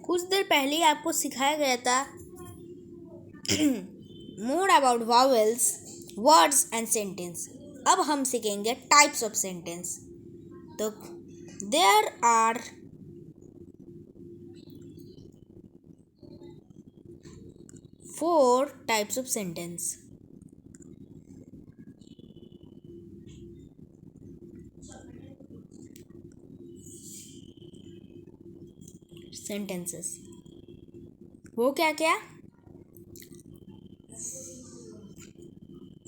कुछ देर पहले ही आपको सिखाया गया था more about vowels, words and sentence. अब हम सीखेंगे टाइप्स ऑफ सेंटेंस। तो there are 4 types of sentence. Sentences वो क्या क्या?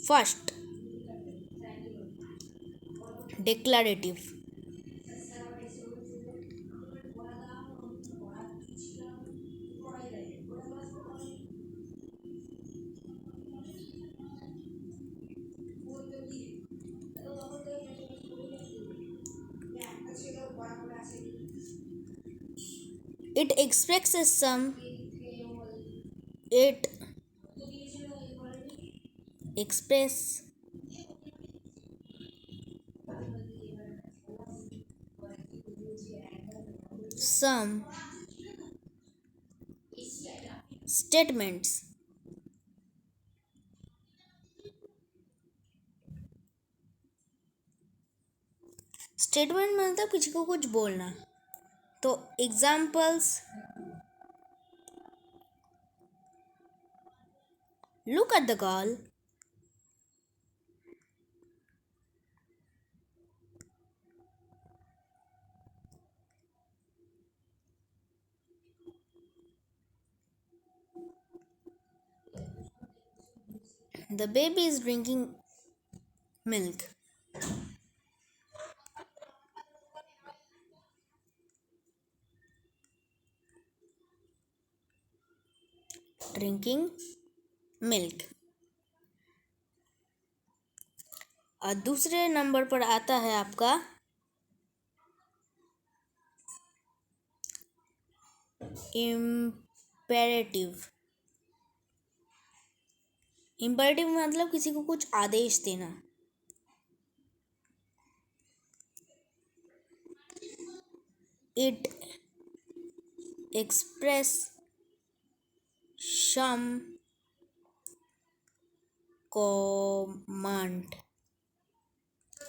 First, declarative. It expresses some it express some statements. Statement मतलब किसी को कुछ बोलना। तो examples, look at the girl, the baby is drinking milk, drinking milk. और दूसरे नंबर पर आता है आपका इम्पेरेटिव। इम्पेरेटिव मतलब किसी को कुछ आदेश देना। It express some command.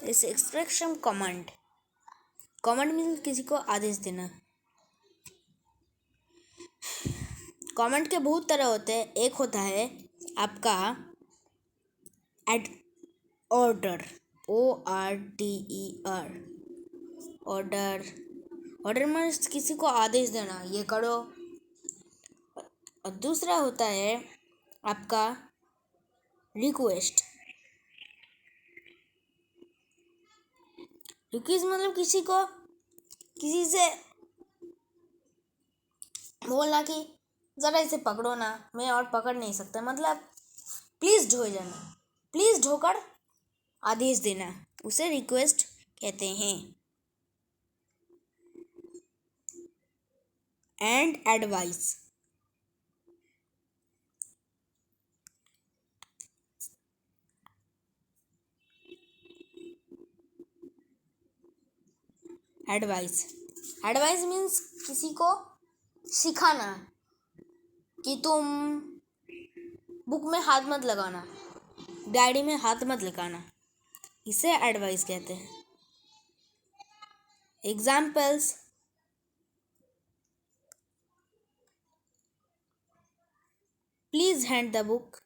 इस एक्सप्रेशन कमांड, कमांड मीन्स किसी को आदेश देना। कमांड के बहुत तरह होते हैं। एक होता है आपका एड order, ORDER। Order, order means किसी को आदेश देना, ये करो। और दूसरा होता है आपका रिक्वेस्ट। रिक्वेस्ट मतलब किसी से बोलना कि ज़रा इसे पकड़ो ना, मैं और पकड़ नहीं सकता, मतलब प्लीज़ ढो जाना, प्लीज़ ढोकर आदेश देना, उसे रिक्वेस्ट कहते हैं। And advice, advice, advice means किसी को सिखाना कि तुम बुक में हाथ मत लगाना, डायरी में हाथ मत लगाना, इसे एडवाइस कहते हैं। Examples, please hand the book,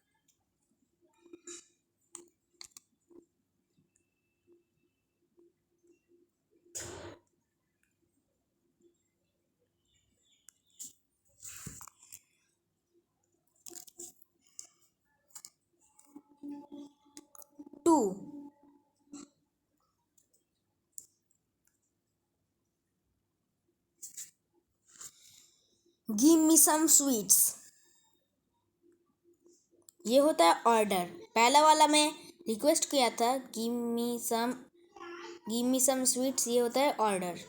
two, give me some sweets, ये होता है ऑर्डर। पहला वाला मैं रिक्वेस्ट किया था, गिव मी सम स्वीट्स, ये होता है ऑर्डर।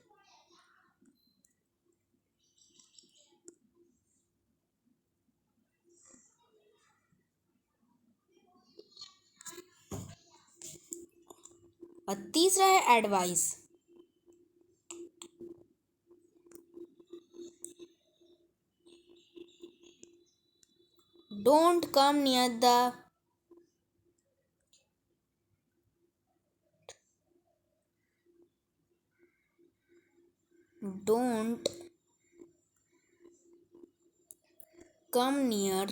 और तीसरा है advice. Don't come near the don't come near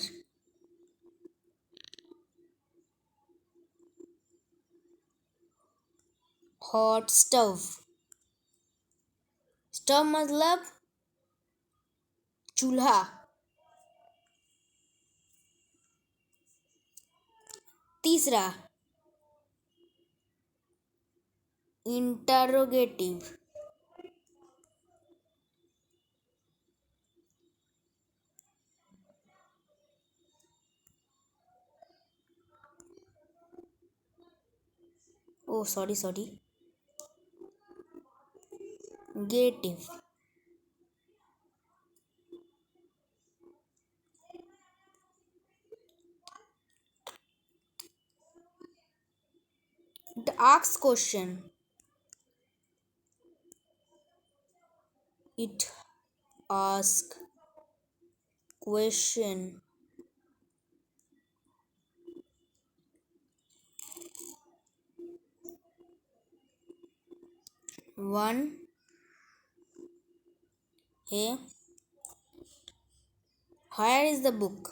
hot stove. Stove मतलब चूल्हा। तीसरा इंटरोगेटिव। ओ सॉरी गेटिव। It asks question. It asks question. One है where is the book?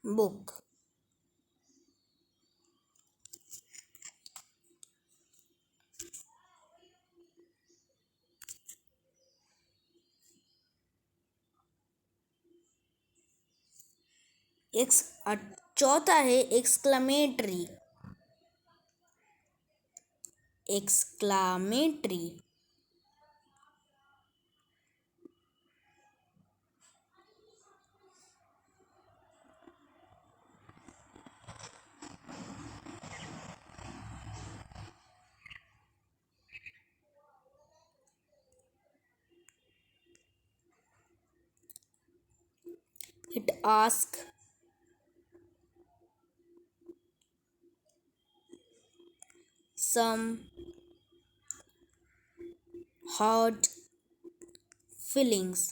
Book. चौथा है exclamatory. Exclamatory it asks some hard feelings.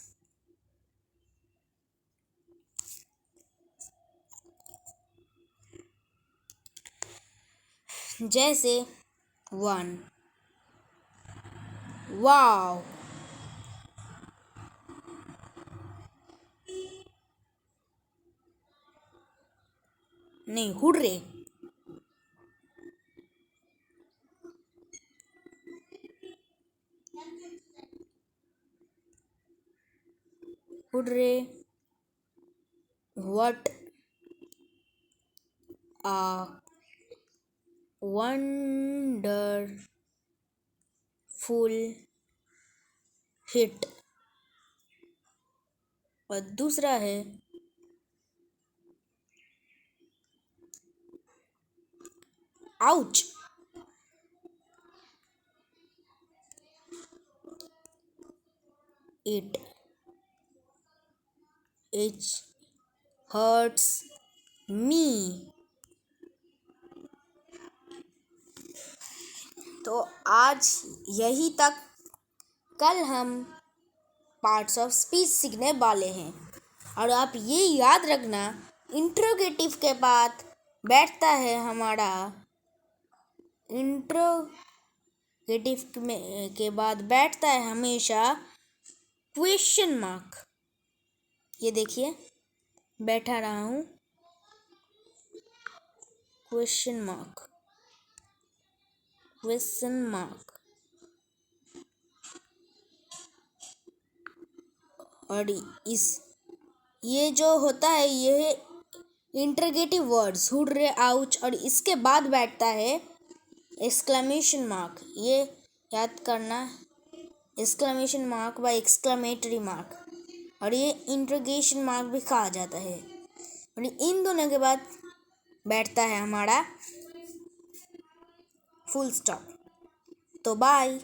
जैसे one वाव, नहीं hurray, hurray, what a wonderful hit. और दूसरा है आउच। It hurts me. तो आज यही तक। कल हम पार्ट्स ऑफ स्पीच सीखने वाले हैं। और आप ये याद रखना, इंट्रोगेटिव के बाद बैठता है हमारा इंट्रोगेटिव के बाद बैठता है हमेशा क्वेश्चन मार्क। ये देखिए बैठा रहा हूँ क्वेश्चन मार्क। और ये जो होता है ये इंटरगेटिव वर्ड्स हुर्रे आउच और इसके बाद बैठता है एक्सक्लेमेशन मार्क। ये याद करना, एक्सक्लेमेशन मार्क व एक्सक्लेमेटरी मार्क, और ये इंटरोगेशन मार्क भी कहा जाता है। और इन दोनों के बाद बैठता है हमारा फुल स्टॉप। तो बाय।